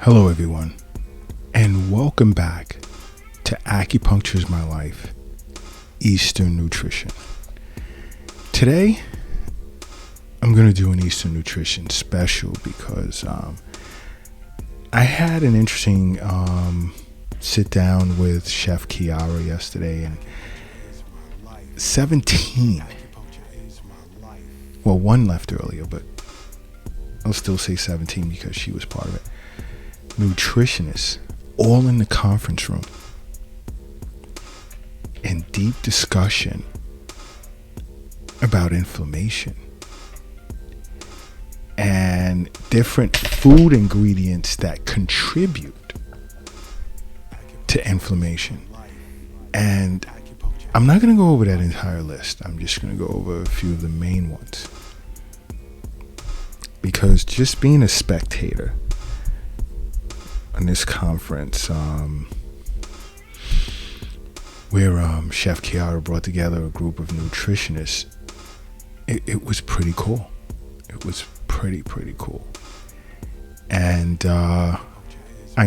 Hello everyone, and welcome back to Acupuncture is My Life, Eastern Nutrition. Today, I'm going to do an Eastern Nutrition special because I had an interesting sit down with Chef Kiara yesterday, and 17, well, one left earlier, but I'll still say 17 because she was part of it, nutritionists all in the conference room in deep discussion about inflammation and different food ingredients that contribute to inflammation. And I'm not going to go over that entire list. I'm just going to go over a few of the main ones, because just being a spectator on this conference, where Chef Kiara brought together a group of nutritionists, it was pretty cool. It was pretty cool. And I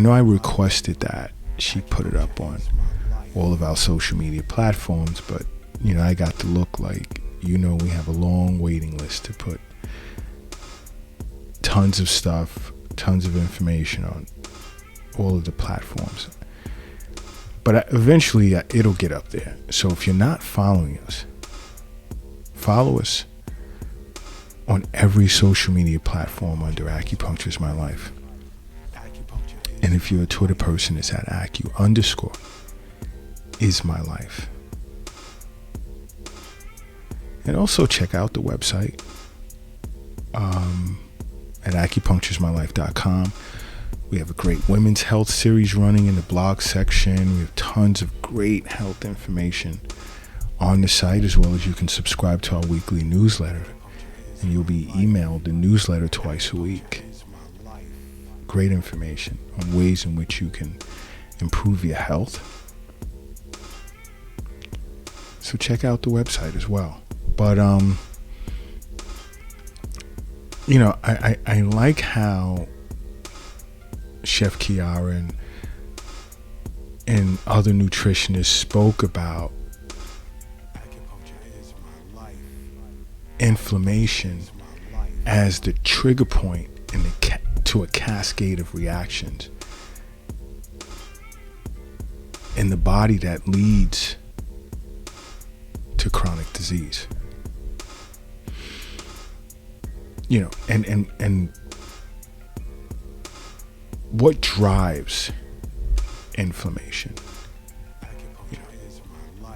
know I requested that she put it up on all of our social media platforms, but I got to look like, we have a long waiting list to put tons of stuff, tons of information on all of the platforms. But eventually it'll get up there. So if you're not following us, follow us on every social media platform under Acupuncture is My Life. And if you're a Twitter person, it's at Acu_is_my_life. And also check out the website at acupunctureismylife.com. We have a great women's health series running in the blog section. We have tons of great health information on the site, as well as you can subscribe to our weekly newsletter, and you'll be emailed the newsletter twice a week. Great information on ways in which you can improve your health. So check out the website as well. But I like how Chef Kiara and other nutritionists spoke about inflammation as the trigger point to a cascade of reactions in the body that leads to chronic disease. And what drives inflammation?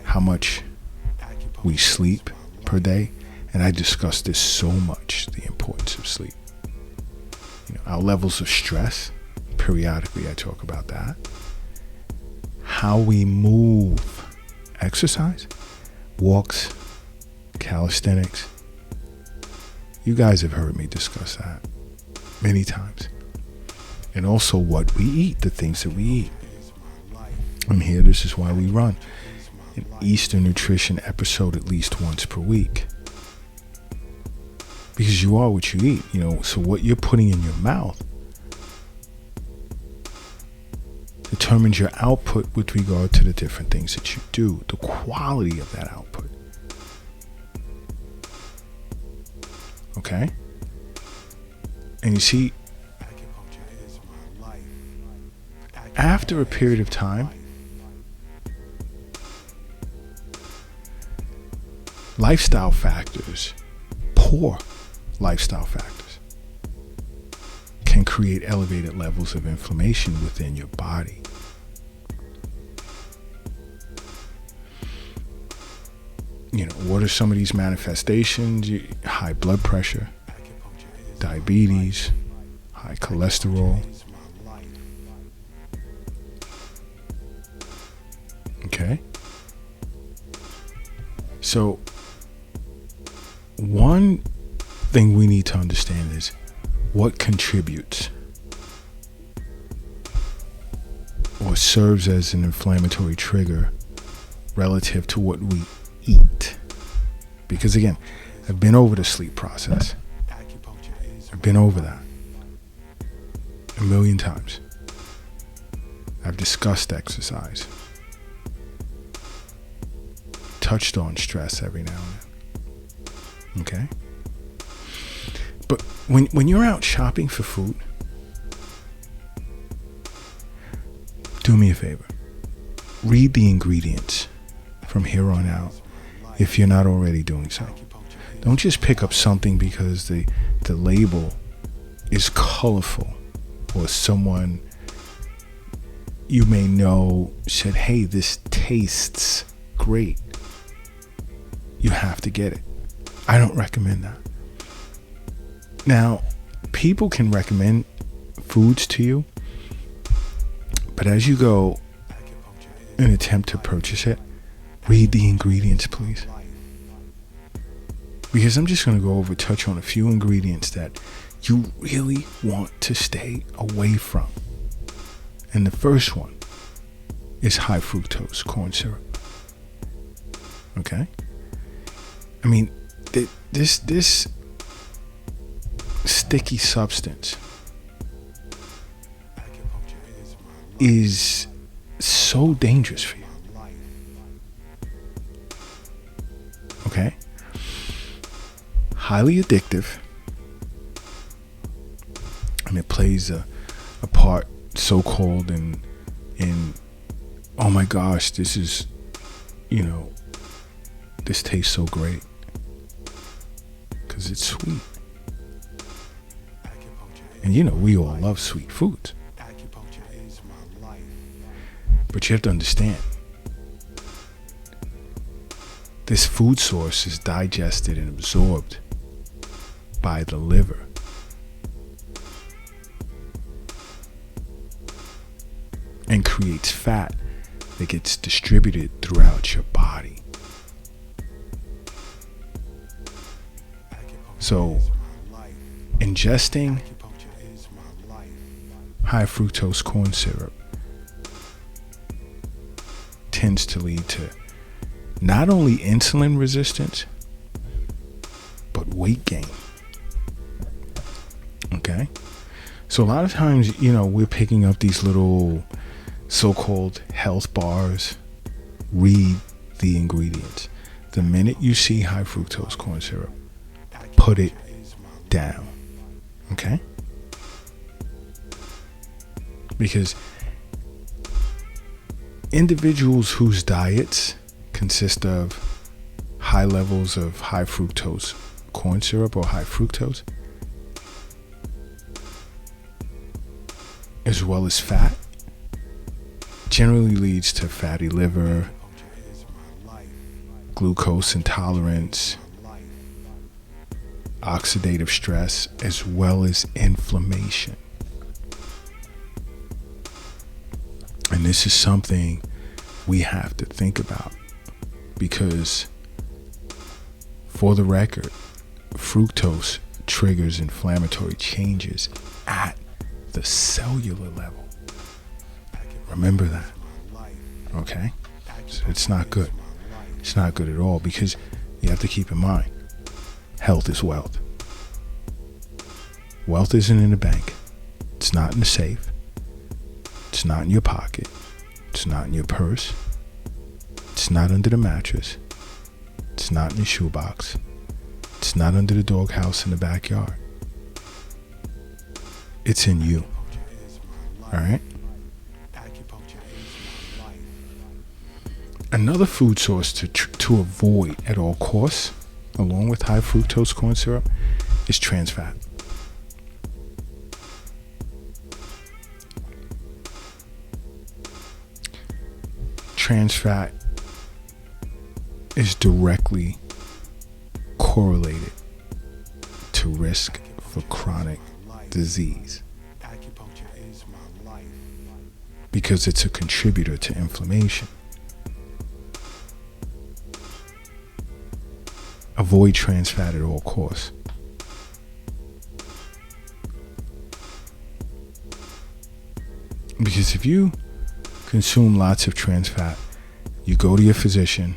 How much we sleep per day. And I discuss this so much, the importance of sleep. Our levels of stress, periodically I talk about that. How we move, exercise, walks, calisthenics. You guys have heard me discuss that many times. And also what we eat, the things that we eat. I'm here, this is why we run an Eastern Nutrition episode at least once per week. Because you are what you eat, so what you're putting in your mouth determines your output with regard to the different things that you do, the quality of that output. Okay? And you see, after a period of time, lifestyle factors, poor lifestyle factors, can create elevated levels of inflammation within your body. What are some of these manifestations? High blood pressure, diabetes, high cholesterol. Okay? So, one thing we need to understand is what contributes or serves as an inflammatory trigger relative to what we eat. Because again, I've been over the sleep process. I've been over that. a million times. I've discussed exercise, touched on stress every now and then. Okay? But when you're out shopping for food, do me a favor. Read the ingredients from here on out if you're not already doing so. Don't just pick up something because the label is colorful or someone you may know said, hey, this tastes great. You have to get it. I don't recommend that. Now, people can recommend foods to you, but as you go and attempt to purchase it, read the ingredients, please. Because I'm just going to touch on a few ingredients that you really want to stay away from. And the first one is high fructose corn syrup. Okay? I mean, this sticky substance is so dangerous for you. Okay? Highly addictive. And it plays a part so-called in oh my gosh, this is, this tastes so great. Because it's sweet. And we all love sweet foods. But you have to understand, this food source is digested and absorbed by the liver. And creates fat that gets distributed throughout your body. So, ingesting high fructose corn syrup tends to lead to not only insulin resistance, but weight gain. Okay? So a lot of times, we're picking up these little so-called health bars. Read the ingredients. The minute you see high fructose corn syrup, put it down. Okay? Because individuals whose diets consist of high levels of high fructose corn syrup or high fructose, as well as fat, generally leads to fatty liver, glucose intolerance, oxidative stress, as well as inflammation. And this is something we have to think about because, for the record, fructose triggers inflammatory changes at the cellular level. Remember that. Okay? So it's not good. It's not good at all because you have to keep in mind, health is wealth. Wealth isn't in the bank. It's not in the safe. It's not in your pocket. It's not in your purse. It's not under the mattress. It's not in your shoebox. It's not under the doghouse in the backyard. It's in you. All right? Another food source to avoid at all costs, along with high fructose corn syrup, is trans fat. Trans fat is directly correlated to risk for chronic disease because it's a contributor to inflammation. Avoid trans fat at all costs. Because if you consume lots of trans fat, you go to your physician,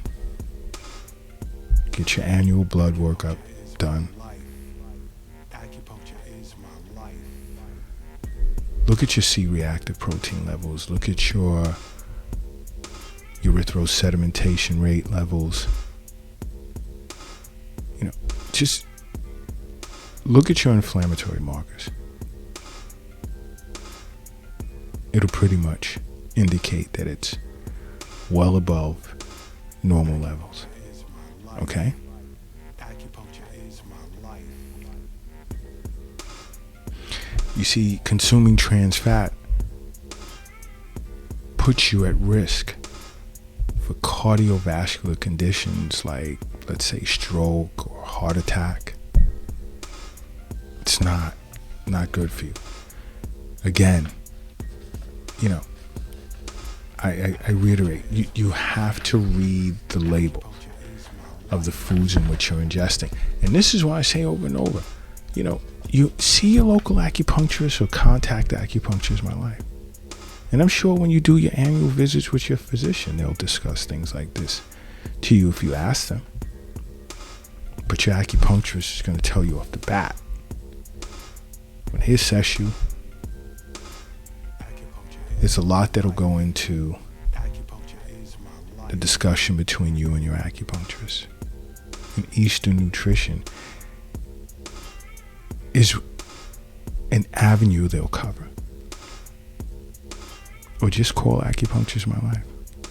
get your annual blood workup done, look at your C-reactive protein levels. Look at your erythrosedimentation rate levels. Just look at your inflammatory markers. It'll pretty much indicate that it's well above normal levels. Okay? You see, consuming trans fat puts you at risk for cardiovascular conditions like, let's say, stroke or heart attack. It's not good for you. Again, I reiterate, you have to read the label of the foods in which you're ingesting. And this is why I say over and over, you see your local acupuncturist or contact Acupuncture is My Life. And I'm sure when you do your annual visits with your physician, they'll discuss things like this to you if you ask them. But your acupuncturist is going to tell you off the bat, when he assess you, there's a lot that'll go into the discussion between you and your acupuncturist. And Eastern nutrition is an avenue they'll cover. Or just call Acupuncture is My Life.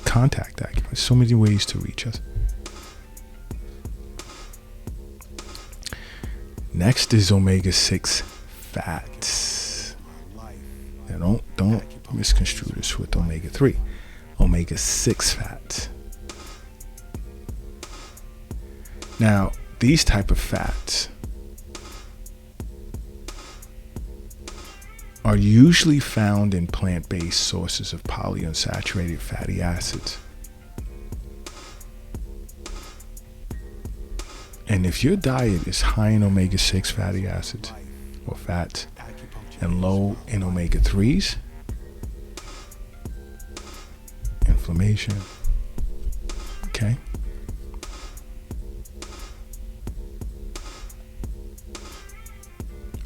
Contact Acupuncture. So many ways to reach us. Next is omega-6 fats. Now don't misconstrue this with omega-3. Omega-6 fats. Now, these type of fats are usually found in plant-based sources of polyunsaturated fatty acids. And if your diet is high in omega-6 fatty acids or fats and low in omega-3s, inflammation, okay?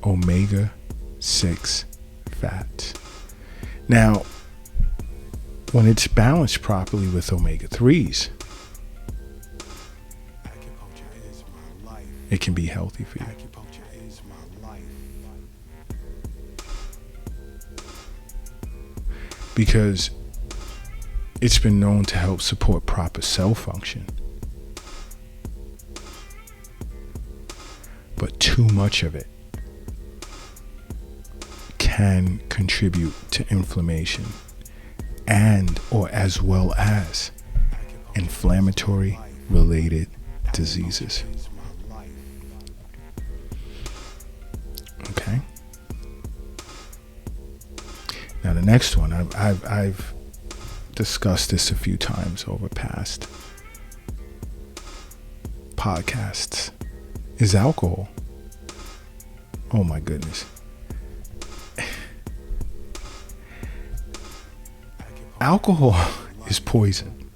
Omega-6 fats. Now, when it's balanced properly with omega-3s, it can be healthy for you. Because it's been known to help support proper cell function. But too much of it can contribute to inflammation and or as well as inflammatory related diseases. Okay. Now the next one, I've discussed this a few times over past podcasts, is alcohol. Oh my goodness. Alcohol is poison.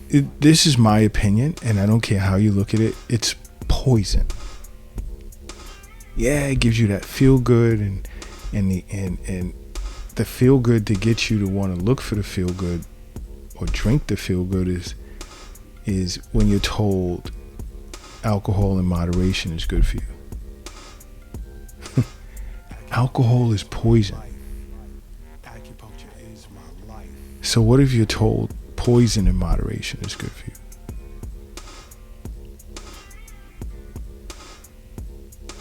This is my opinion, and I don't care how you look at it. It's poison. Yeah, it gives you that feel good and the feel good to get you to want to look for the feel good or drink the feel good is when you're told alcohol in moderation is good for you. Alcohol is poison. So what if you're told poison in moderation is good for you?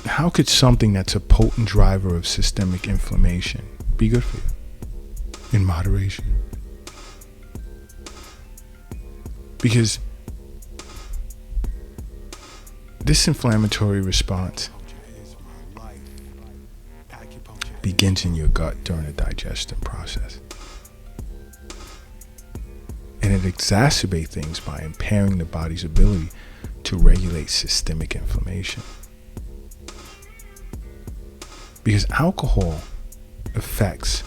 How could something that's a potent driver of systemic inflammation be good for you in moderation? Because this inflammatory response begins in your gut during the digestion process. And it exacerbates things by impairing the body's ability to regulate systemic inflammation. Because alcohol affects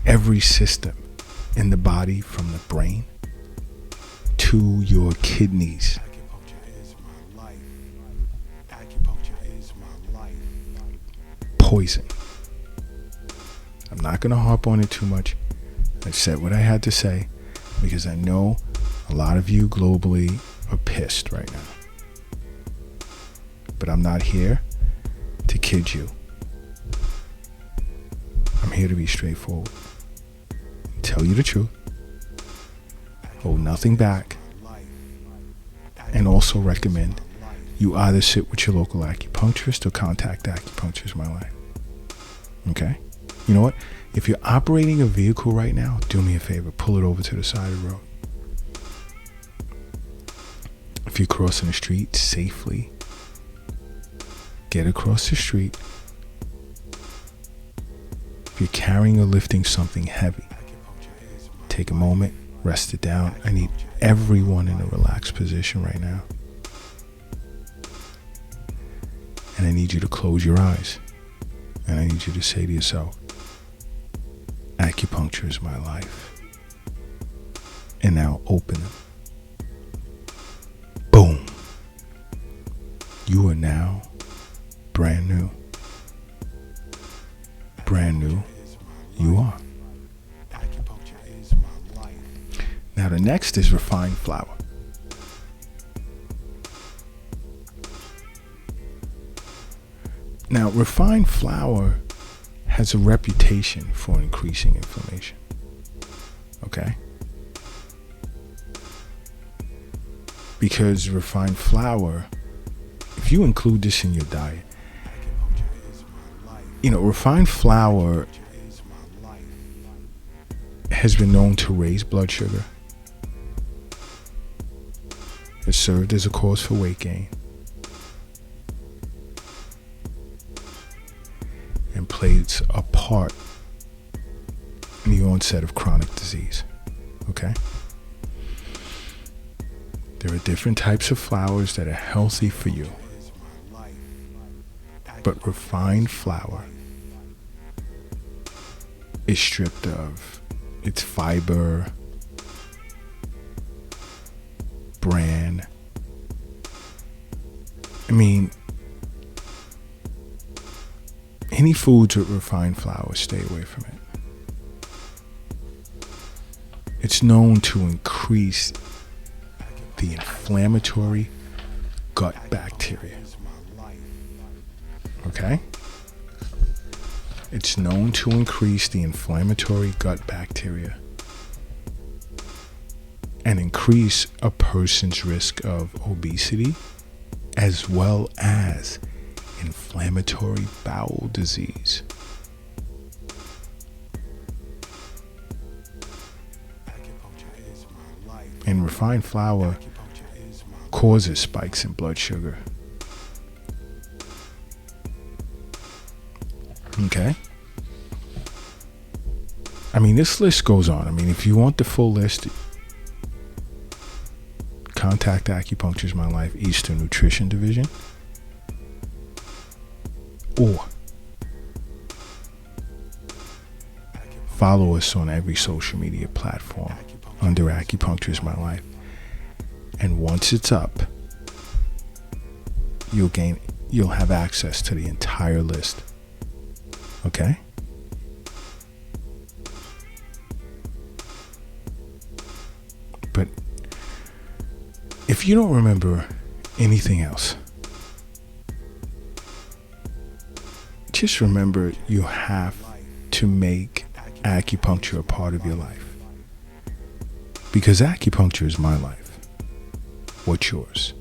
every system in the body, from the brain to your kidneys. poison. I'm not going to harp on it too much. I said what I had to say because I know a lot of you globally are pissed right now. But I'm not here to kid you. I'm here to be straightforward. Tell you the truth. Hold nothing back. And also recommend you either sit with your local acupuncturist or contact Acupuncture is My Life. Okay? You know what? If you're operating a vehicle right now, do me a favor. Pull it over to the side of the road. If you're crossing the street safely, get across the street. If you're carrying or lifting something heavy, take a moment, rest it down. I need everyone in a relaxed position right now. And I need you to close your eyes. And I need you to say to yourself, acupuncture is my life. And now open them. Boom. You are now brand new. Brand new. You are. Now the next is refined flour. Now refined flour has a reputation for increasing inflammation. Okay? Because refined flour, if you include this in your diet, refined flour has been known to raise blood sugar. It served as a cause for weight gain. And plays a part in the onset of chronic disease. Okay? There are different types of flours that are healthy for you. But refined flour is stripped of its fiber, bran. Any foods with refined flour, stay away from it. It's known to increase the inflammatory gut bacteria. Okay? It's known to increase the inflammatory gut bacteria and increase a person's risk of obesity as well as inflammatory bowel disease. And refined flour causes spikes in blood sugar. Okay? This list goes on. If you want the full list, contact Acupuncture is My Life Eastern Nutrition Division. Or follow us on every social media platform under Acupuncture is My Life. And once it's up, you'll have access to the entire list. Okay? But if you don't remember anything else, just remember you have to make acupuncture a part of your life. Because acupuncture is my life. What's yours?